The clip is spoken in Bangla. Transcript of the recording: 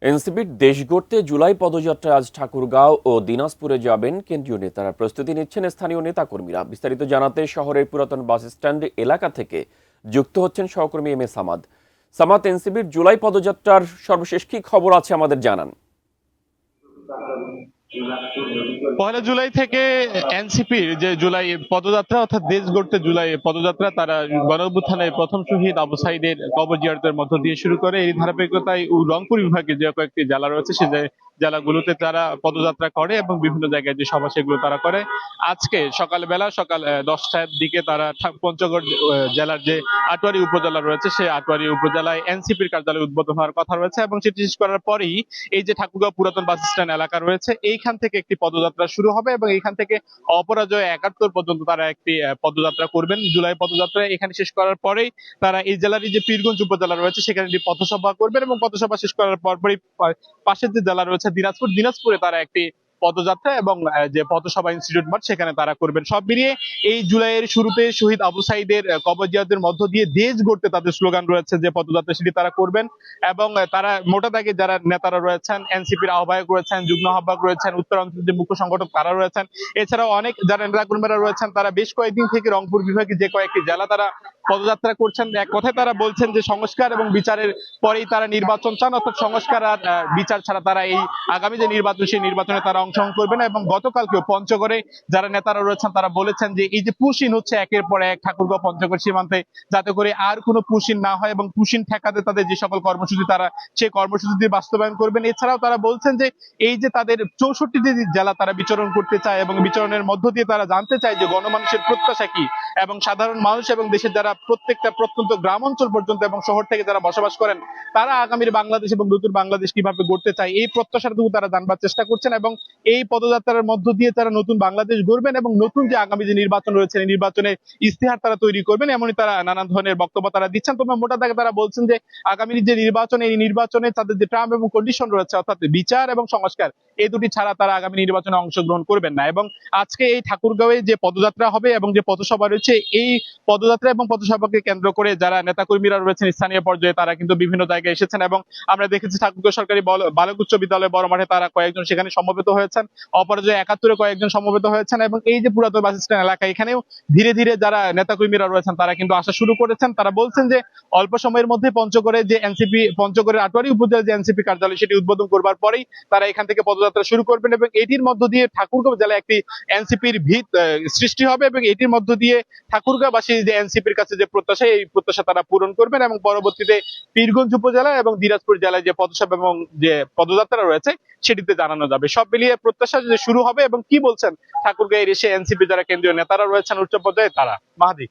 এনসিপির দেশ গড়তে জুলাই পদযাত্রায় আজ ঠাকুরগাঁও ও দিনাজপুরে যাবেন কেন্দ্রীয় নেতারা। প্রস্তুতি নিচ্ছেন স্থানীয় নেতাকর্মীরা। বিস্তারিত জানাতে শহরের পুরাতন বাস স্ট্যান্ড এলাকা থেকে যুক্ত হচ্ছেন সহকর্মী এম এ সামাদ। সামাদ, এনসিপির জুলাই পদযাত্রার সর্বশেষ কি খবর আছে আমাদের জানান। 1 জুলাই থেকে এনসিপির যে জুলাই পদযাত্রা অর্থাৎ দেশ গড়তে জুলাই পদযাত্রা তারা গণঅভ্যুত্থানের প্রথম শহীদ আবু সাইদের কবর জিয়ারতের মধ্য দিয়ে শুরু করে। এই ধারাবাহিকতায় রংপুর বিভাগে যে কয়েকটি জেলা রয়েছে সেই জেলাগুলোতে তারা পদযাত্রা করে এবং বিভিন্ন জায়গায় যে সভা সেগুলো তারা করে। আজকে সকাল 10টার দিকে তারা পঞ্চগড় জেলার যে আটোয়ারী উপজেলা রয়েছে সেই আটোয়ারী উপজেলায় এনসিপির কার্যালয় উদ্বোধন হওয়ার কথা রয়েছে এবং সেটি শেষ করার পরেই এই যে ঠাকুরগাঁও পুরাতন বাস স্ট্যান্ড এলাকা রয়েছে এইখান থেকে একটি পদযাত্রা শুরু হবে এবং এইখান থেকে অপরাজয় 71 পর্যন্ত তারা একটি পদযাত্রা করবেন। জুলাই পদযাত্রা এখানে শেষ করার পরেই তারা এই জেলারই যে পীরগঞ্জ উপজেলা রয়েছে সেখানে একটি পথসভা করবেন এবং পথসভা শেষ করার পরপরই পাশের যে জেলা রয়েছে দিনাজপুরে তারা একটি পদযাত্রা এবং যে পথসভা ইনস্টিটিউট মাঠ সেখানে তারা করবেন। সব মিলিয়ে এই জুলাইয়ের শুরুতে শহীদ আবু সাইদের কবর জিয়ারতের মধ্য দিয়ে দেশ গড়তে তাদের স্লোগান রয়েছে যে পদযাত্রা সেটি তারা করবেন এবং তারা মোটা দাগে যারা নেতারা রয়েছেন, এনসিপির আহ্বায়ক রয়েছেন, যুগ্ম আহ্বায়ক রয়েছেন, উত্তরাঞ্চলের যে মুখ্য সংগঠক তারা রয়েছেন, এছাড়াও অনেক যারা নেতাকর্মীরা রয়েছেন তারা বেশ কয়েকদিন থেকে রংপুর বিভাগে যে কয়েকটি জেলা তারা পদযাত্রা করছেন। এক কথায় তারা বলছেন যে সংস্কার এবং বিচারের পরেই তারা নির্বাচন চান, অর্থাৎ সংস্কার আর বিচার ছাড়া তারা এই আগামী যে নির্বাচন সেই নির্বাচনে তারা অংশগ্রহণ করবেন। এবং গতকালকেও পঞ্চগড়ে যারা নেতারা রয়েছেন তারা বলেছেন যে এই যে পুশিন হচ্ছে একের পর এক ঠাকুরগাঁও পঞ্চগড় সীমান্তে, যাতে করে আর কোনো পুশিন না হয় এবং পুশিন ঠেকাতে তাদের যে সকল কর্মসূচি তারা সেই কর্মসূচি বাস্তবায়ন করবেন। এছাড়াও তারা বলছেন যে এই যে তাদের 64টি জেলা তারা বিচরণ করতে চায় এবং বিচরণের মধ্য দিয়ে তারা জানতে চায় যে গণমানুষের প্রত্যাশা কি এবং সাধারণ মানুষ এবং দেশের যারা প্রত্যেকটা প্রত্যন্ত গ্রাম অঞ্চল পর্যন্ত এবং শহর থেকে যারা বসবাস করেন তারা আগামীর বাংলাদেশ এবং নতুন বাংলাদেশ কিভাবে গড়তে চায় এই প্রত্যাশাটুকু তারা জানবার চেষ্টা করছেন এবং এই পদযাত্রার মধ্য দিয়ে তারা নতুন বাংলাদেশ গড়বেন এবং নতুন যে আগামী যে নির্বাচন রয়েছে এই নির্বাচনের ইস্তেহার তারা তৈরি করবেন, এমনই তারা নানান ধরনের বক্তব্য তারা দিচ্ছেন। তবে মোটা দাগে তারা বলছেন যে আগামী যে নির্বাচন এই নির্বাচনে তাদের যে টার্ম এবং কন্ডিশন রয়েছে অর্থাৎ বিচার এবং সংস্কার এই দুটি ছাড়া তারা আগামী নির্বাচনে অংশগ্রহণ করবেন না। এবং আজকে এই ঠাকুরগাঁওয়ে যে পদযাত্রা হবে এবং যে পথসভা রয়েছে এই পদযাত্রা এবং পথসভাকে কেন্দ্র করে যারা নেতাকর্মীরা রয়েছেন স্থানীয় পর্যায়ে তারা কিন্তু বিভিন্ন জায়গায় এসেছেন এবং আমরা দেখেছি ঠাকুরগাঁও সরকারি বালক উচ্চ বিদ্যালয় বড় মাঠে তারা কয়েকজন সেখানে সমবেত হয়েছেন, অপরাজয় 71-এ কয়েকজন সমবেত হয়েছেন এবং এই যে পুরাতন বাস স্ট্যান্ড এলাকা এখানেও ধীরে ধীরে যারা নেতাকর্মীরা রয়েছেন তারা কিন্তু আসা শুরু করেছেন। তারা বলছেন যে অল্প সময়ের মধ্যে পঞ্চগড়ে যে এনসিপি পঞ্চগড়ের আটোয়ারী উপজেলার যে এনসিপি কার্যালয় সেটি উদ্বোধন করবার পরেই তারা এখান থেকে পদযাত্রা শুরু করবেন এবং এটির মধ্য দিয়ে ঠাকুরগাঁও জেলায় একটি এনসিপির ভিত সৃষ্টি হবে এবং এটির মধ্য দিয়ে ঠাকুরগাঁওবাসী যে এনসিপির কাছে যে প্রত্যাশা এই প্রত্যাশা তারা পূরণ করবেন এবং পরবর্তীতে পীরগঞ্জ উপজেলা এবং দিনাজপুর জেলায় যে পদসভা এবং যে পদযাত্রা রয়েছে সেটিতে জানানো যাবে। সব মিলিয়ে প্রত্যাশা যে শুরু হবে এবং কি বলছেন ঠাকুরগাঁয়ের এসে এনসিপি যারা কেন্দ্রীয় নেতারা রয়েছেন উচ্চ পর্যায়ে তারা। মাহাদি।